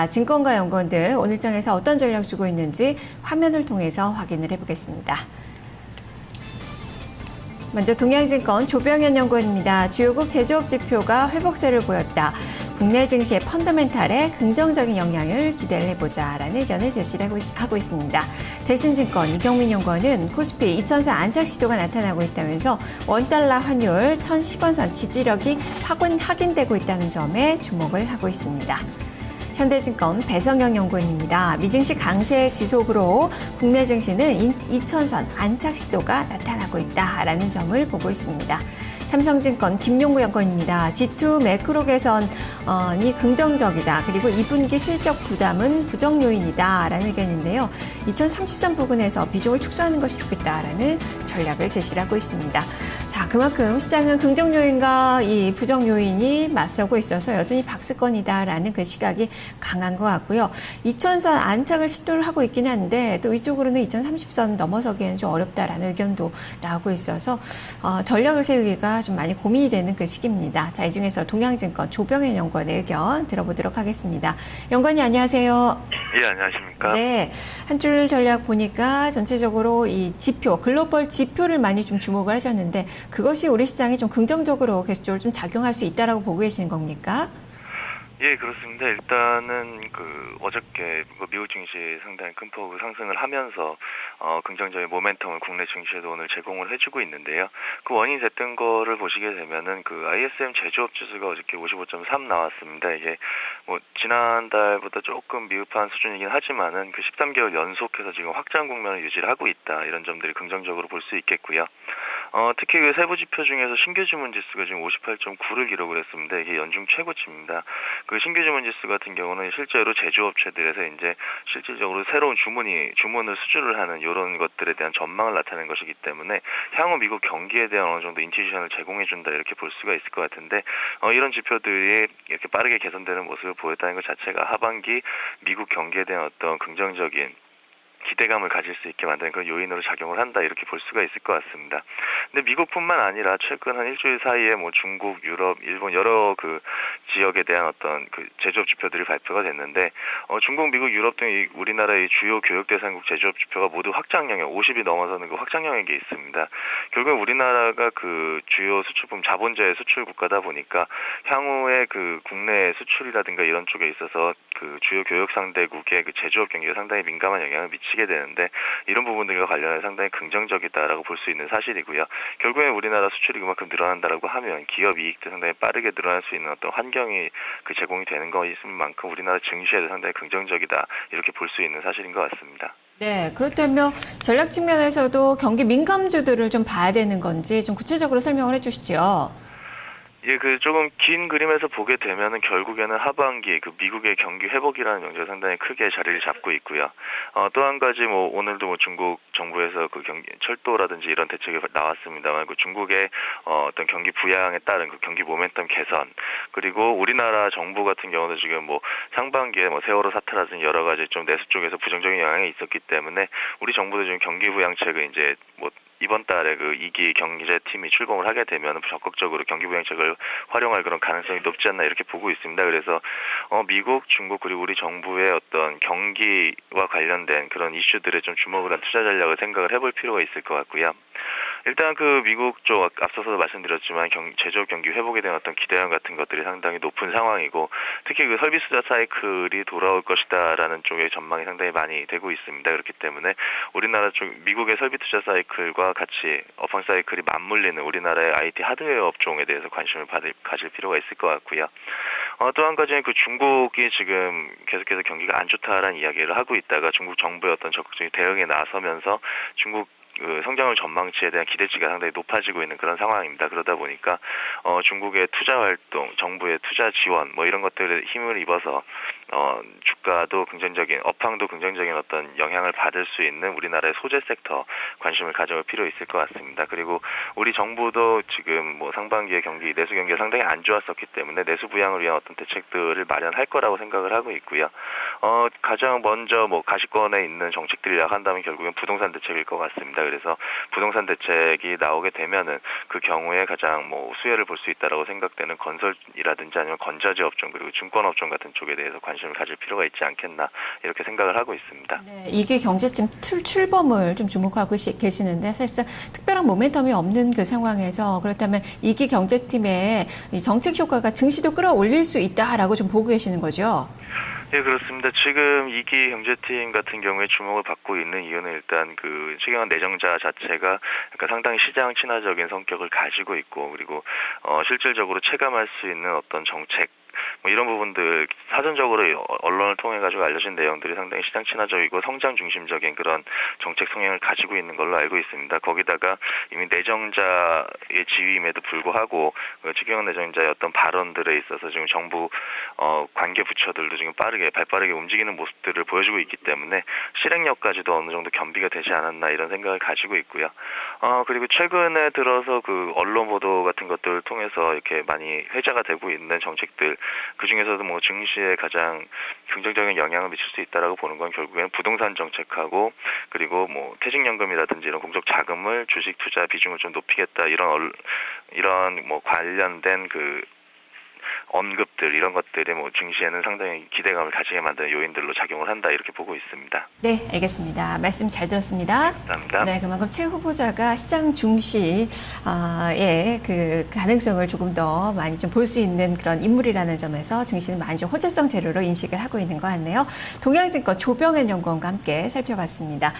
증권가 연구원들 오늘장에서 어떤 전략 주고 있는지 화면을 통해서 확인을 해보겠습니다. 먼저 동양증권 조병현 연구원입니다. 주요국 제조업 지표가 회복세를 보였다. 국내 증시의 펀더멘탈에 긍정적인 영향을 기대를 해보자라는 의견을 제시를 하고 있습니다. 대신증권 이경민 연구원은 코스피 2000선 안착 시도가 나타나고 있다면서 원달러 환율 1010원선 지지력이 확인되고 있다는 점에 주목을 하고 있습니다. 현대증권 배성영 연구원입니다. 미증시 강세 지속으로 국내 증시는 2000선 안착 시도가 나타나고 있다라는 점을 보고 있습니다. 삼성증권 김용구 연구원입니다. G2 매크로 개선이 긍정적이다. 그리고 2분기 실적 부담은 부정 요인이다라는 의견인데요. 2030선 부근에서 비중을 축소하는 것이 좋겠다라는 전략을 제시를 하고 있습니다. 자, 그만큼 시장은 긍정 요인과 이 부정 요인이 맞서고 있어서 여전히 박스권이다라는 그 시각이 강한 것 같고요. 2000선 안착을 시도를 하고 있긴 한데 또 이쪽으로는 2030선 넘어서기에는 좀 어렵다라는 의견도 나오고 있어서 전략을 세우기가 좀 많이 고민이 되는 그 시기입니다. 자, 이 중에서 동양증권 조병현 연구원의 의견 들어보도록 하겠습니다. 연구원님 안녕하세요. 예, 안녕하십니까. 네, 한 줄 전략 보니까 전체적으로 이 지표, 글로벌 지표를 많이 좀 주목을 하셨는데 그것이 우리 시장에 좀 긍정적으로 계속적으로 좀 작용할 수 있다라고 보고 계시는 겁니까? 예, 그렇습니다. 일단은 어저께 미국 증시 상당히 큰 폭으로 상승을 하면서 긍정적인 모멘텀을 국내 증시에도 오늘 제공을 해주고 있는데요. 그 원인이 됐던 거를 보시게 되면은 ISM 제조업 지수가 어저께 55.3 나왔습니다. 이게 지난달보다 조금 미흡한 수준이긴 하지만은 13개월 연속해서 지금 확장 국면을 유지를 하고 있다. 이런 점들이 긍정적으로 볼 수 있겠고요. 특히 세부 지표 중에서 신규 주문 지수가 지금 58.9를 기록을 했습니다. 이게 연중 최고치입니다. 신규 주문 지수 같은 경우는 실제로 제조업체들에서 이제 실질적으로 새로운 주문을 수주를 하는 이런 것들에 대한 전망을 나타내는 것이기 때문에 향후 미국 경기에 대한 어느 정도 인투이션을 제공해준다 이렇게 볼 수가 있을 것 같은데 이런 지표들이 이렇게 빠르게 개선되는 모습을 보였다는 것 자체가 하반기 미국 경기에 대한 어떤 긍정적인 기대감을 가질 수 있게 만드는 그런 요인으로 작용을 한다 이렇게 볼 수가 있을 것 같습니다. 근데 미국뿐만 아니라 최근 한 일주일 사이에 중국, 유럽, 일본 여러 지역에 대한 어떤 제조업 지표들이 발표가 됐는데 중국, 미국, 유럽 등 우리나라의 주요 교역 대상국 제조업 지표가 모두 확장 영역 50이 넘어서는 확장 영역에 있습니다. 결국 우리나라가 주요 수출품 자본재 수출 국가다 보니까 향후에 국내 수출이라든가 이런 쪽에 있어서 주요 교역 상대국의 제조업 경기가 상당히 민감한 영향을 미치게 되는데 이런 부분들과 관련해 상당히 긍정적이다라고 볼 수 있는 사실이고요. 결국에 우리나라 수출이 그만큼 늘어난다라고 하면 기업 이익도 상당히 빠르게 늘어날 수 있는 어떤 환경이 제공이 되는 것인 만큼 우리나라 증시에도 상당히 긍정적이다 이렇게 볼 수 있는 사실인 것 같습니다. 네, 그렇다면 전략 측면에서도 경기 민감주들을 좀 봐야 되는 건지 좀 구체적으로 설명을 해주시죠. 예, 조금 긴 그림에서 보게 되면은 결국에는 하반기 미국의 경기 회복이라는 영역이 상당히 크게 자리를 잡고 있고요. 또 한 가지 오늘도 중국 정부에서 철도라든지 이런 대책이 나왔습니다만 중국의 어떤 경기 부양에 따른 경기 모멘텀 개선 그리고 우리나라 정부 같은 경우도 지금 상반기에 세월호 사태라든지 여러 가지 좀 내수 쪽에서 부정적인 영향이 있었기 때문에 우리 정부도 지금 경기 부양책을 이제 이번 달에 2기 경제팀이 출범을 하게 되면 적극적으로 경기 부양책을 활용할 그런 가능성이 높지 않나 이렇게 보고 있습니다. 그래서 미국, 중국 그리고 우리 정부의 어떤 경기와 관련된 그런 이슈들에 좀 주목을 한 투자 전략을 생각을 해볼 필요가 있을 것 같고요. 일단 미국 쪽 앞서서도 말씀드렸지만 제조업 경기 회복에 대한 어떤 기대감 같은 것들이 상당히 높은 상황이고 특히 설비스 투자 사이클이 돌아올 것이다라는 쪽의 전망이 상당히 많이 되고 있습니다. 그렇기 때문에 우리나라 쪽 미국의 설비 투자 사이클과 같이 업황 사이클이 맞물리는 우리나라의 IT 하드웨어 업종에 대해서 관심을 가질 필요가 있을 것 같고요. 또 한 가지는 중국이 지금 계속해서 경기가 안 좋다라는 이야기를 하고 있다가 중국 정부의 어떤 적극적인 대응에 나서면서 중국 성장률 전망치에 대한 기대치가 상당히 높아지고 있는 그런 상황입니다. 그러다 보니까 중국의 투자 활동, 정부의 투자 지원 이런 것들에 힘을 입어서 주가도 긍정적인, 업황도 긍정적인 어떤 영향을 받을 수 있는 우리나라의 소재 섹터 관심을 가져볼 필요 있을 것 같습니다. 그리고 우리 정부도 지금 상반기의 내수 경기가 상당히 안 좋았었기 때문에 내수 부양을 위한 어떤 대책들을 마련할 거라고 생각을 하고 있고요. 가장 먼저 뭐 가시권에 있는 정책들이라 한다면 결국엔 부동산 대책일 것 같습니다. 그래서 부동산 대책이 나오게 되면은 그 경우에 가장 뭐 수혜를 볼 수 있다라고 생각되는 건설이라든지 아니면 건자재 업종 그리고 증권 업종 같은 쪽에 대해서 관심을 가질 필요가 있지 않겠나 이렇게 생각을 하고 있습니다. 네, 이게 경제팀 출범을 좀 주목하고 계시는데 사실상 특별한 모멘텀이 없는 그 상황에서 그렇다면 이기 경제팀의 이 정책 효과가 증시도 끌어올릴 수 있다라고 좀 보고 계시는 거죠? 예, 그렇습니다. 지금 이기 경제팀 같은 경우에 주목을 받고 있는 이유는 일단 그 최경환 내정자 자체가 약간 상당히 시장 친화적인 성격을 가지고 있고 그리고 실질적으로 체감할 수 있는 어떤 정책 뭐 이런 부분들 사전적으로 언론을 통해 가지고 알려진 내용들이 상당히 시장 친화적이고 성장 중심적인 그런 정책 성향을 가지고 있는 걸로 알고 있습니다. 거기다가 이미 내정자의 지위임에도 불구하고 최경환 내정자의 어떤 발언들에 있어서 지금 정부 관계 부처들도 지금 발빠르게 움직이는 모습들을 보여주고 있기 때문에 실행력까지도 어느 정도 겸비가 되지 않았나 이런 생각을 가지고 있고요. 그리고 최근에 들어서 그 언론 보도 같은 것들을 통해서 이렇게 많이 회자가 되고 있는 정책들 그 중에서도 뭐 증시에 가장 긍정적인 영향을 미칠 수 있다라고 보는 건 결국에는 부동산 정책하고 그리고 뭐 퇴직연금이라든지 이런 공적 자금을 주식 투자 비중을 좀 높이겠다 이런 뭐 관련된 그 언급들 이런 것들이 뭐 증시에는 상당히 기대감을 가지게 만드는 요인들로 작용을 한다 이렇게 보고 있습니다. 네, 알겠습니다. 말씀 잘 들었습니다. 감사합니다. 네, 그만큼 최 후보자가 시장 중시의 그 가능성을 조금 더 많이 좀 볼 수 있는 그런 인물이라는 점에서 증시는 많이 좀 호재성 재료로 인식을 하고 있는 것 같네요. 동양증권 조병현 연구원과 함께 살펴봤습니다.